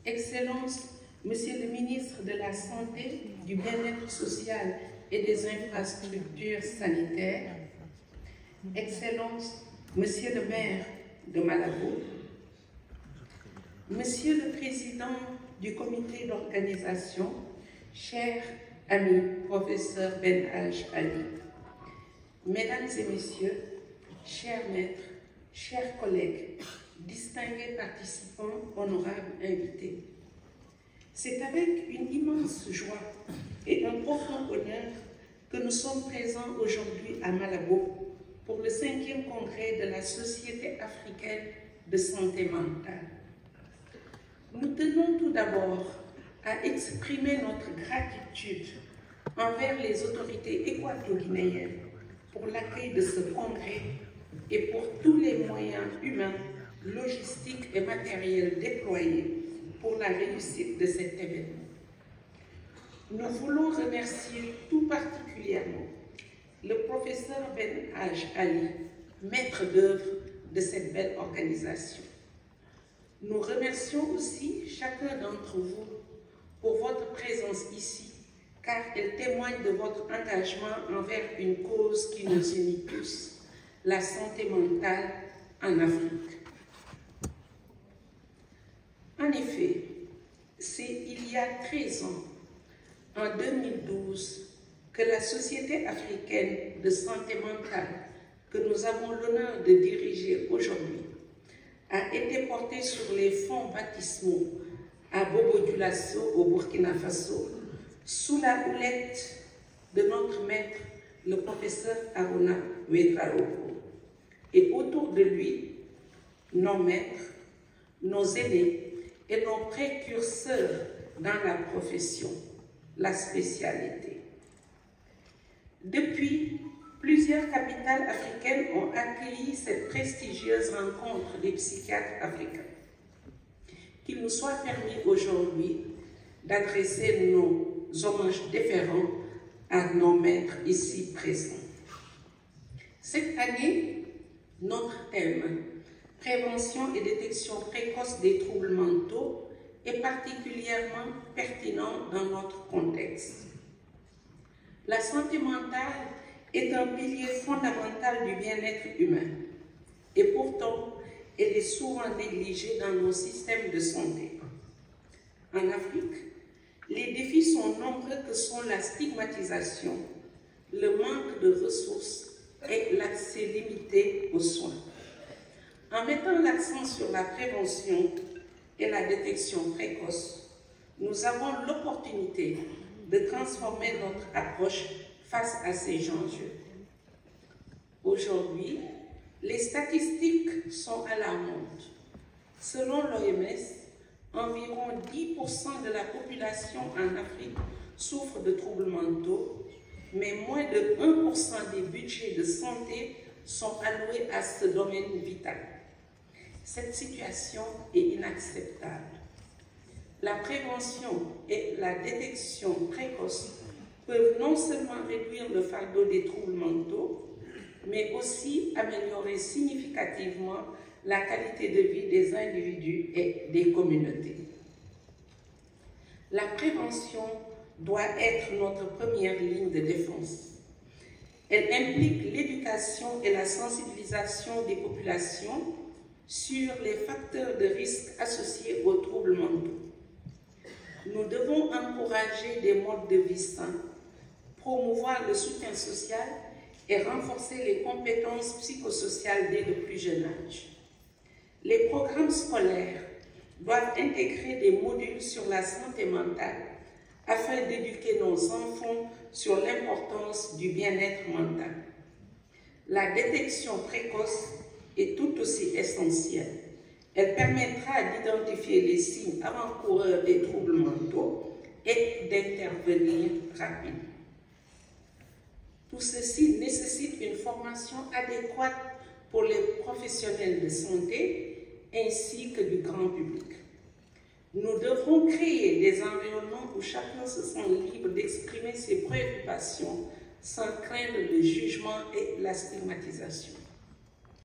Excellences, Monsieur le ministre de la Santé, du Bien-être social et des infrastructures sanitaires, Excellences, Monsieur le maire de Malabo, Monsieur le président du comité d'organisation, cher ami professeur Ben Ali, Mesdames et Messieurs, chers maîtres, chers collègues, distingués participants, honorables invités. C'est avec une immense joie et un profond honneur que nous sommes présents aujourd'hui à Malabo pour le 5e congrès de la Société africaine de santé mentale. Nous tenons tout d'abord à exprimer notre gratitude envers les autorités équato-guinéennes pour l'accueil de ce congrès et pour tous les moyens humains, logistiques et matériels déployés pour la réussite de cet événement. Nous voulons remercier tout particulièrement le professeur Ben Ali, maître d'œuvre de cette belle organisation. Nous remercions aussi chacun d'entre vous pour votre présence ici, car elle témoigne de votre engagement envers une cause qui nous unit tous, la santé mentale en Afrique. En effet, c'est il y a 13 ans, en 2012, que la Société africaine de santé mentale, que nous avons l'honneur de diriger aujourd'hui, a été portée sur les fonds baptismaux à Bobo-Dioulasso, au Burkina Faso, sous la houlette de notre maître, le professeur Aruna Ouedraogo. Et autour de lui, nos maîtres, nos aînés et nos précurseurs dans la profession, la spécialité. Depuis, plusieurs capitales africaines ont accueilli cette prestigieuse rencontre des psychiatres africains. Qu'il nous soit permis aujourd'hui d'adresser nos hommages déférents à nos maîtres ici présents. Cette année, notre thème, prévention et détection précoce des troubles mentaux, est particulièrement pertinent dans notre contexte. La santé mentale est un pilier fondamental du bien-être humain et pourtant, elle est souvent négligée dans nos systèmes de santé. En Afrique, les défis sont nombreux que sont la stigmatisation, le manque de ressources et l'accès limité aux soins. En mettant l'accent sur la prévention et la détection précoce, nous avons l'opportunité de transformer notre approche face à ces enjeux. Aujourd'hui, les statistiques sont alarmantes. Selon l'OMS, environ 10% de la population en Afrique souffre de troubles mentaux, mais moins de 1% des budgets de santé sont alloués à ce domaine vital. Cette situation est inacceptable. La prévention et la détection précoce peuvent non seulement réduire le fardeau des troubles mentaux, mais aussi améliorer significativement la qualité de vie des individus et des communautés. La prévention doit être notre première ligne de défense. Elle implique l'éducation et la sensibilisation des populations sur les facteurs de risque associés aux troubles mentaux. Nous devons encourager des modes de vie sains, promouvoir le soutien social et renforcer les compétences psychosociales dès le plus jeune âge. Les programmes scolaires doivent intégrer des modules sur la santé mentale afin d'éduquer nos enfants sur l'importance du bien-être mental. La détection précoce est tout aussi essentielle. Elle permettra d'identifier les signes avant-coureurs des troubles mentaux et d'intervenir rapidement. Tout ceci nécessite une formation adéquate pour les professionnels de santé ainsi que du grand public. Nous devrons créer des environnements où chacun se sent libre d'exprimer ses préoccupations sans craindre le jugement et la stigmatisation.